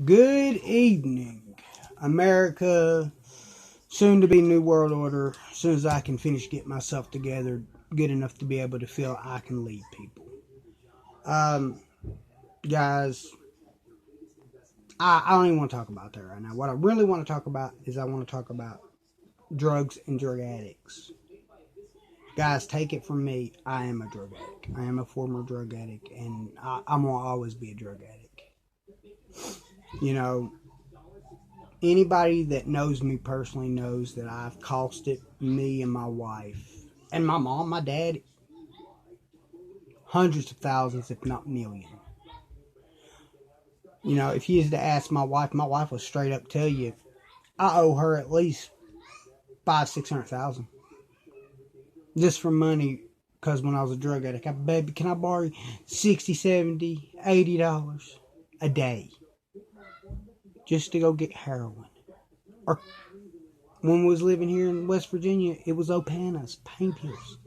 Good evening, America, soon to be New World Order. As soon as I can finish getting myself together, good enough to be able to feel I can lead people. Um, Guys, I don't even want to talk about that right now. What I really want to talk about is I want to talk about drugs and drug addicts. Guys, take it from me. I am a drug addict. I am a former drug addict, and I'm going to always be a drug addict. You know, anybody that knows me personally knows that I've costed me and my wife and my mom, my dad, hundreds of thousands, if not millions. If you used to ask my wife will straight up tell you I owe her at least 600,000 just for money. Because when I was a drug addict, baby, can I borrow you 60, 70, $80 a day just to go get heroin? Or when we was living here in West Virginia, it was Opanas, pain pills.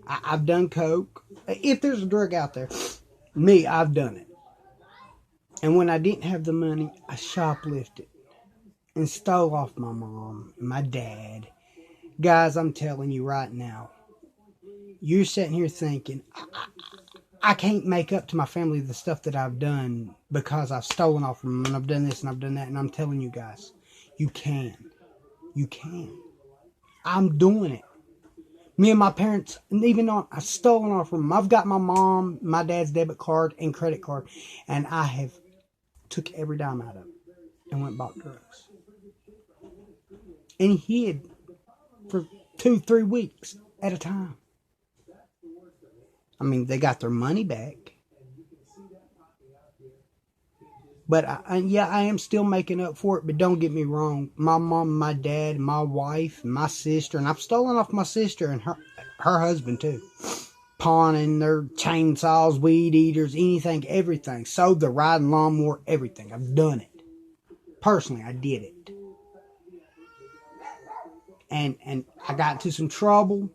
I've done coke. If there's a drug out there, I've done it. And when I didn't have the money, I shoplifted and stole off my mom and my dad. Guys, I'm telling you right now, you're sitting here thinking, I can't make up to my family the stuff that I've done because I've stolen off from them and I've done this and I've done that. And I'm telling you guys, you can. You can. I'm doing it. Me and my parents, and even though I've stolen off from them, I've got my mom, my dad's debit card and credit card, and I have took every dime out of it and went and bought drugs. And hid for 2-3 weeks at a time. I mean, they got their money back. But I am still making up for it. But don't get me wrong. My mom, my dad, my wife, my sister, and I've stolen off my sister and her husband too. Pawning their chainsaws, weed eaters, anything, everything. Sold the riding lawnmower, everything. I've done it. Personally, I did it. And I got into some trouble.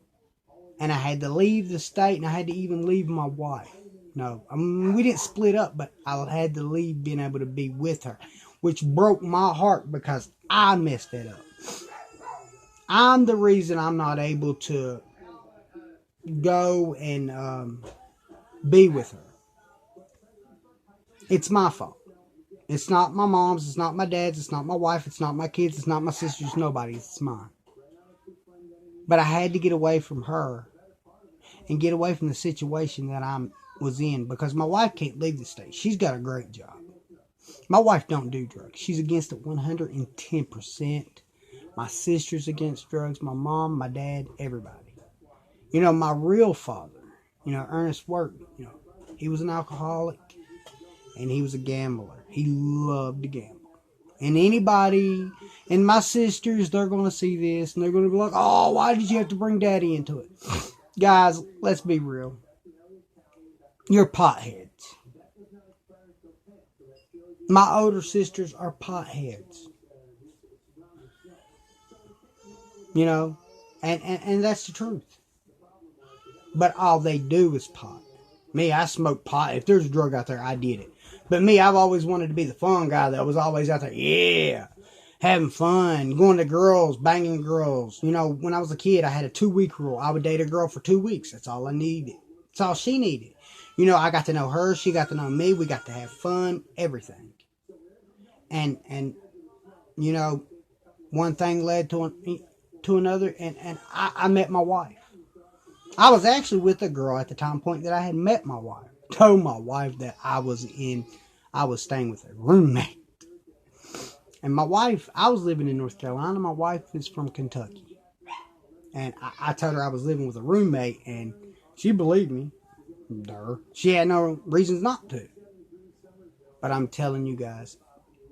And I had to leave the state, and I had to even leave my wife. No, I mean, we didn't split up, but I had to leave being able to be with her, which broke my heart because I messed it up. I'm the reason I'm not able to go and be with her. It's my fault. It's not my mom's, it's not my dad's, it's not my wife, it's not my kids, it's not my sister's, nobody's, it's mine. But I had to get away from her and get away from the situation that I was in because my wife can't leave the state. She's got a great job. My wife don't do drugs. She's against it 110%. My sister's against drugs. My mom, my dad, everybody. My real father, Ernest Wirt, he was an alcoholic and he was a gambler. He loved to gamble. And anybody, and my sisters, they're going to see this and they're going to be like, oh, why did you have to bring daddy into it? Guys, let's be real. You're potheads. My older sisters are potheads. And that's the truth. But all they do is pot. Me, I smoke pot. If there's a drug out there, I did it. But me, I've always wanted to be the fun guy that was always out there, yeah, having fun, going to girls, banging girls. When I was a kid, I had a 2-week rule. I would date a girl for 2 weeks. That's all I needed. That's all she needed. I got to know her. She got to know me. We got to have fun, everything. And one thing led to another, and I met my wife. I was actually with a girl at the time point that I had met my wife. Told my wife that I was staying with a roommate. And my wife, I was living in North Carolina. My wife is from Kentucky. And I told her I was living with a roommate, and she believed me. She had no reasons not to. But I'm telling you guys,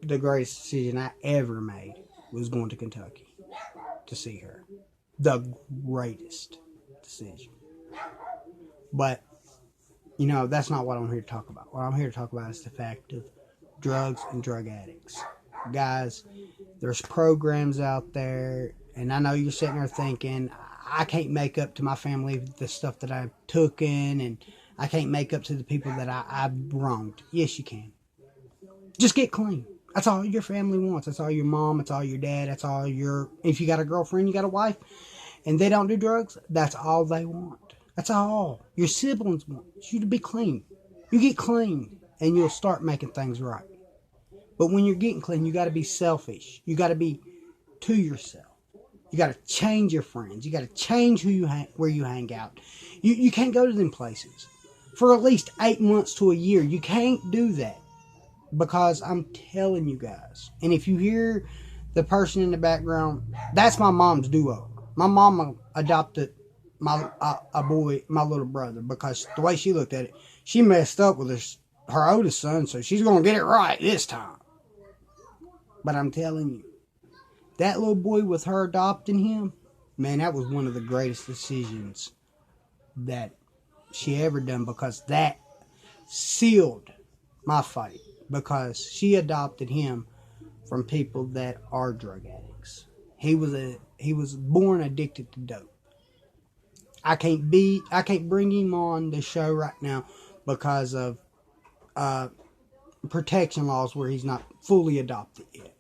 the greatest decision I ever made was going to Kentucky to see her. The greatest decision. But, that's not what I'm here to talk about. What I'm here to talk about is the fact of drugs and drug addicts. Guys, there's programs out there, and I know you're sitting there thinking, I can't make up to my family the stuff that I've taken, and I can't make up to the people that I've wronged. Yes, you can. Just get clean. That's all your family wants. That's all your mom. That's all your dad. That's all your... If you got a girlfriend, you got a wife, and they don't do drugs, that's all they want. That's all. Your siblings want you to be clean. You get clean, and you'll start making things right. But when you're getting clean, you got to be selfish. You got to be to yourself. You got to change your friends. You got to change where you hang out. You can't go to them places for at least 8 months to a year. You can't do that, because I'm telling you guys. And if you hear the person in the background, that's my mom's duo. My mama adopted my little brother, because the way she looked at it, she messed up with her oldest son, so she's gonna get it right this time. But I'm telling you, that little boy, with her adopting him, man, that was one of the greatest decisions that she ever done, because that sealed my fate, because she adopted him from people that are drug addicts. He was born addicted to dope. I can't bring him on the show right now because of protection laws where he's not fully adopted yet.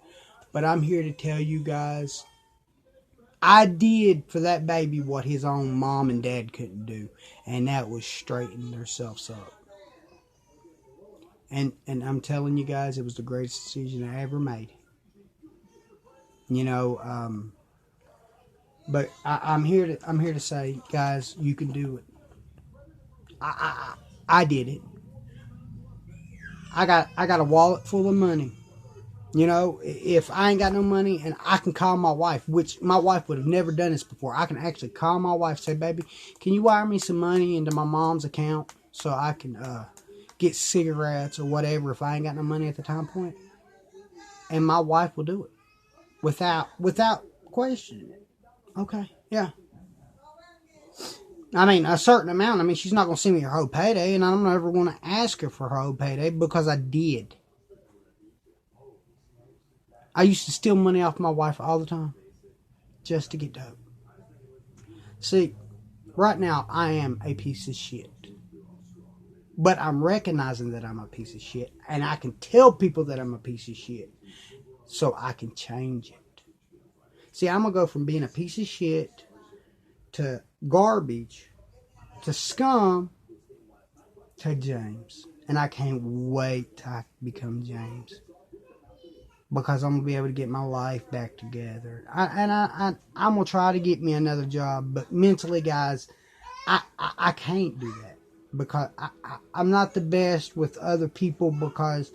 But I'm here to tell you guys, I did for that baby what his own mom and dad couldn't do, and that was straighten themselves up. And I'm telling you guys, it was the greatest decision I ever made. You know, but I'm here to say, guys, you can do it. I did it. I got a wallet full of money. You know, if I ain't got no money, and I can call my wife, which my wife would have never done this before. I can actually call my wife, say, baby, can you wire me some money into my mom's account so I can get cigarettes or whatever if I ain't got no money at the time point? And my wife will do it without questioning it. Okay, yeah. I mean, a certain amount. I mean, she's not going to send me her whole payday, and I'm never going to ask her for her whole payday, because I did. I used to steal money off my wife all the time just to get dope. See, right now I am a piece of shit. But I'm recognizing that I'm a piece of shit, and I can tell people that I'm a piece of shit so I can change it. See, I'm going to go from being a piece of shit to garbage to scum to James. And I can't wait till I become James, because I'm going to be able to get my life back together. I'm going to try to get me another job, but mentally, guys, I can't do that, because I'm not the best with other people, because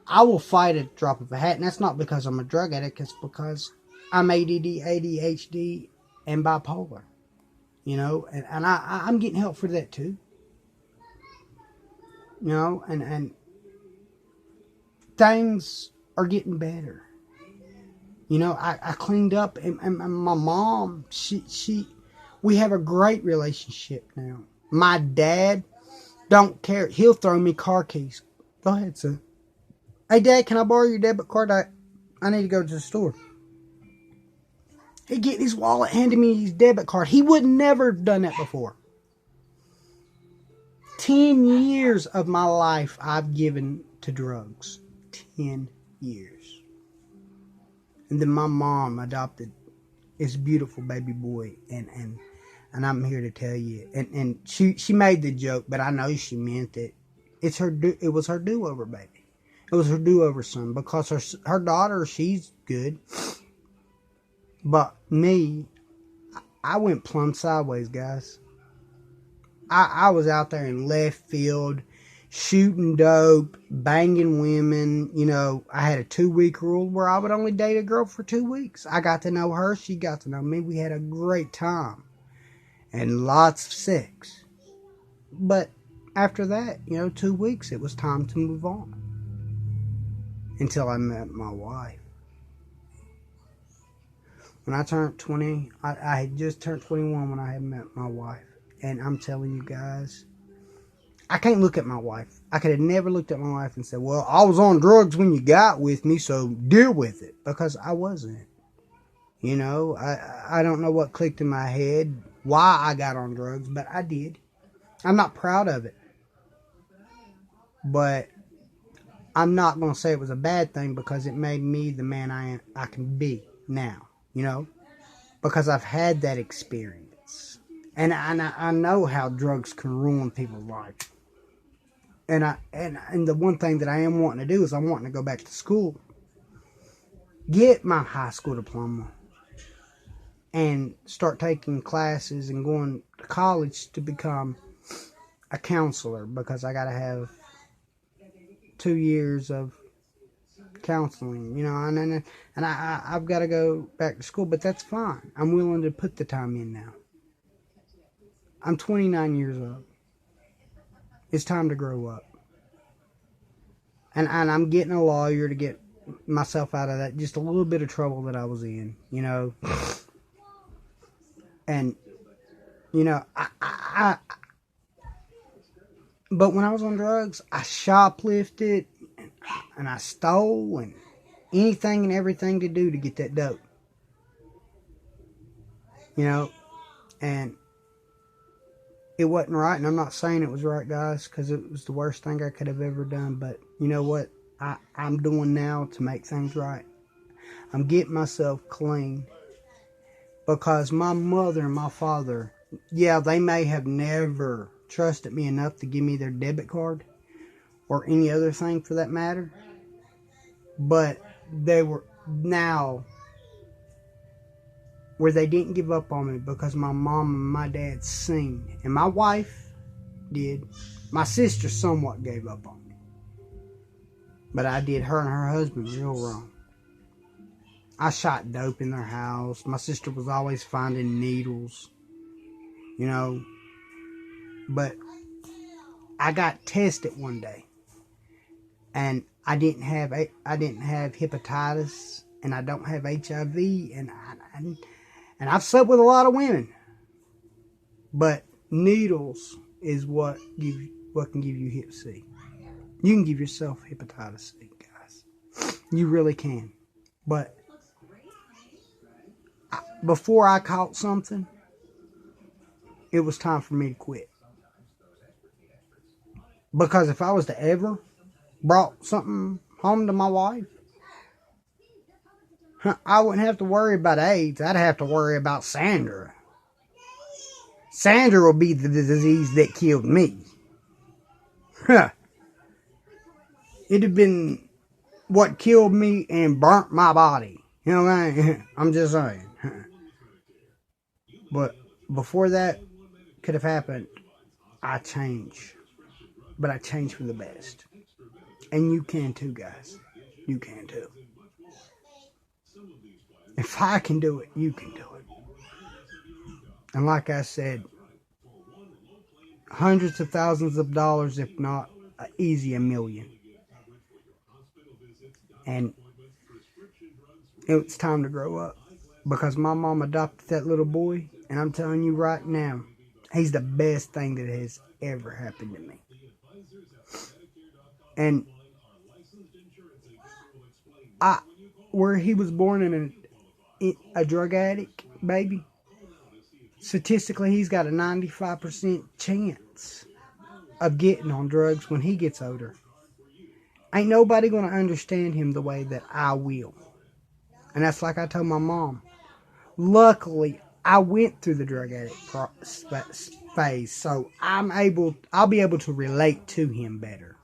I will fight at the drop of a hat. And that's not because I'm a drug addict. It's because I'm ADD, ADHD, and bipolar. You know, and I'm getting help for that too. You know, and things are getting better. You know, I cleaned up, and my mom, we have a great relationship now. My dad don't care. He'll throw me car keys. Go ahead, son. Hey, Dad, can I borrow your debit card? I need to go to the store. He'd get his wallet, handed me his debit card. He would never have done that before. 10 years of my life I've given to drugs. 10 years. And then my mom adopted this beautiful baby boy, and I'm here to tell you, and she made the joke, but I know she meant it. It was her do-over baby. It was her do-over son, because her daughter, she's good. But me, I went plumb sideways, guys. I was out there in left field, shooting dope, banging women. You know, I had a 2-week rule where I would only date a girl for 2 weeks. I got to know her, she got to know me. We had a great time and lots of sex. But after that, 2 weeks, it was time to move on. Until I met my wife. When I turned 20, I had just turned 21 when I had met my wife. And I'm telling you guys, I can't look at my wife. I could have never looked at my wife and said, well, I was on drugs when you got with me, so deal with it. Because I wasn't. I don't know what clicked in my head, why I got on drugs, but I did. I'm not proud of it. But I'm not going to say it was a bad thing because it made me the man I can be now, you know, because I've had that experience. And I know how drugs can ruin people's lives. And the one thing that I am wanting to do is I'm wanting to go back to school, get my high school diploma, and start taking classes and going to college to become a counselor, because I got to have 2 years of counseling, you know, and I've got to go back to school, but that's fine. I'm willing to put the time in now. I'm 29 years old. It's time to grow up. And I'm getting a lawyer to get myself out of that just a little bit of trouble that I was in, you know. And, you know, but when I was on drugs, I shoplifted and I stole and anything and everything to do to get that dope. You know, and it wasn't right, and I'm not saying it was right, guys, because it was the worst thing I could have ever done. But you know what I'm doing now to make things right? I'm getting myself clean, because my mother and my father, yeah, they may have never trusted me enough to give me their debit card or any other thing for that matter, but they were now where they didn't give up on me, because my mom and my dad seen, and my wife did. My sister somewhat gave up on me, but I did her and her husband real wrong. I shot dope in their house. My sister was always finding needles, you know, but I got tested one day, and I didn't have hepatitis, and I don't have HIV, and I've slept with a lot of women, but needles is what can give you Hep C. You can give yourself hepatitis C, guys. You really can. But before I caught something, it was time for me to quit. Because if I was to ever brought something home to my wife, I wouldn't have to worry about AIDS. I'd have to worry about Sandra. Sandra will be the disease that killed me. It'd have been what killed me and burnt my body. You know what I mean? I'm just saying. But before that could have happened, I changed. But I changed for the best. And you can too, guys. You can too. If I can do it, you can do it. And like I said, hundreds of thousands of dollars, if not easy $1 million. And it's time to grow up, because my mom adopted that little boy, and I'm telling you right now, he's the best thing that has ever happened to me. And where he was born in a drug addict baby, statistically he's got a 95% chance of getting on drugs when he gets older. Ain't nobody going to understand him the way that I will. And that's like I told my mom. Luckily, I went through the drug addict phase, so I'll be able to relate to him better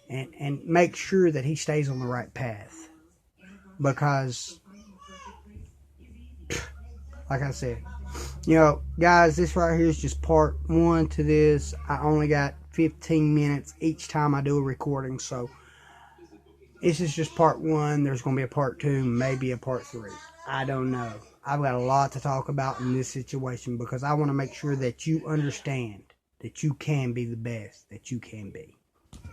and make sure that he stays on the right path. Because, like I said, you know, guys, this right here is just part 1 to this. I only got 15 minutes each time I do a recording, so this is just part 1. There's going to be a part 2, maybe a part 3. I don't know. I've got a lot to talk about in this situation, because I want to make sure that you understand that you can be the best that you can be.